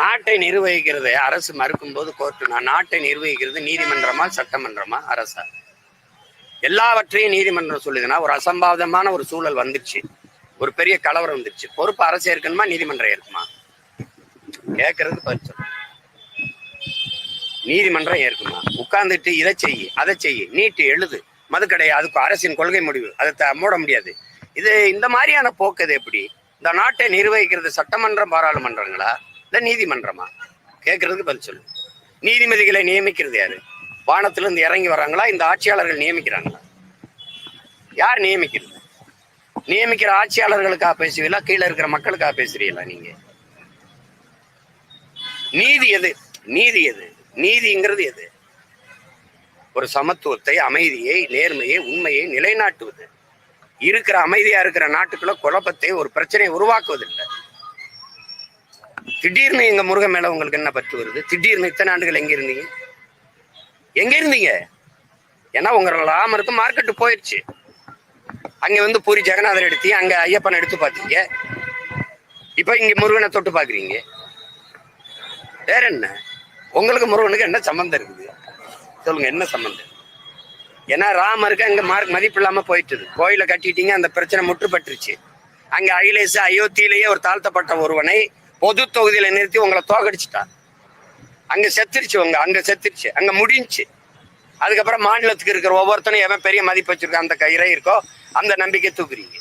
நாட்டை நிர்வகிக்கிறது அரசு மறுக்கும் போது கோர்ட்டு, நான் நாட்டை நிர்வகிக்கிறது நீதிமன்றமா சட்டமன்றமா அரசா? எல்லாவற்றையும் நீதிமன்றம் சொல்லுதுன்னா ஒரு அசம்பாவிதமான ஒரு சூழல் வந்துச்சு, ஒரு பெரிய கலவரம் வந்துச்சு, பொறுப்பு அரசு ஏற்கணுமா நீதிமன்றம் ஏற்குமா? கேட்கறது பதில் சொல்லு. நீதிமன்றம் ஏற்குமா? உட்கார்ந்துட்டு இதை செய்யி அதை செய்யி நீட்டு எழுது மதுக்கடை, அதுக்கு அரசின் கொள்கை முடிவு, அதை மூட முடியாது. இது இந்த மாதிரியான போக்கு இது எப்படி? இந்த நாட்டை நிர்வகிக்கிறது சட்டமன்றம் பாராளுமன்றங்களா இல்ல நீதிமன்றமா? கேட்கறதுக்கு பதில் சொல்லு. நீதிபதிகளை நியமிக்கிறது யாரு? வானத்திலிருந்து இறங்கி வர்றாங்களா இந்த ஆட்சியாளர்கள் நியமிக்கிறாங்களா? யார் நியமிக்கிறது? நியமிக்கிற ஆட்சியாளர்களுக்காக பேசுவீங்களா கீழே இருக்கிற மக்களுக்காக பேசுறீங்களா? நீங்க நீதி எது? நீதி எது? நீதிங்கிறது எது? ஒரு சமத்துவத்தை, அமைதியை, நேர்மையை, உண்மையை நிலைநாட்டுவது. இருக்கிற அமைதியா இருக்கிற நாட்டுக்குள்ள குழப்பத்தை, ஒரு பிரச்சனையை உருவாக்குவதில்லை. திடீர்னு எங்க முருகன் மேல உங்களுக்கு என்ன பற்று வருது? திடீர்னு இத்தனை ஆண்டுகள் எங்க இருந்தீங்க? எங்க இருந்தீங்க? ஏன்னா உங்க ராமருக்கு மார்க்கெட்டு போயிடுச்சு. அங்க வந்து பூரி ஜெகநாதர் எடுத்தீங்க, அங்க ஐயப்பனை எடுத்து பார்த்தீங்க, இப்ப இங்க முருகனை தொட்டு பாக்குறீங்க. வேற என்ன? உங்களுக்கு முருகனுக்கு என்ன சம்பந்தம் இருக்குது? சொல்லுங்க, என்ன சம்பந்தம்? ஏன்னா ராமருக்கு அங்க மதிப்பு இல்லாம போயிட்டுது. கோயில கட்டிட்டீங்க, அந்த பிரச்சனை முற்றுப்பட்டுருச்சு. அங்க அகிலேஷ் அயோத்தியிலேயே ஒரு தாழ்த்தப்பட்ட ஒருவனை பொது தொகுதியில நிறுத்தி உங்களை தோக்கடிச்சுட்டான். அங்க செத்துருச்சு, அங்க செத்துருச்சு, அங்க முடிஞ்சு. அதுக்கப்புறம் மாநிலத்துக்கு இருக்கிற ஒவ்வொருத்தனும் எவன் பெரிய மதிப்பு வச்சிருக்க அந்த இறை இருக்கோ அந்த நம்பிக்கை தூக்குறீங்க.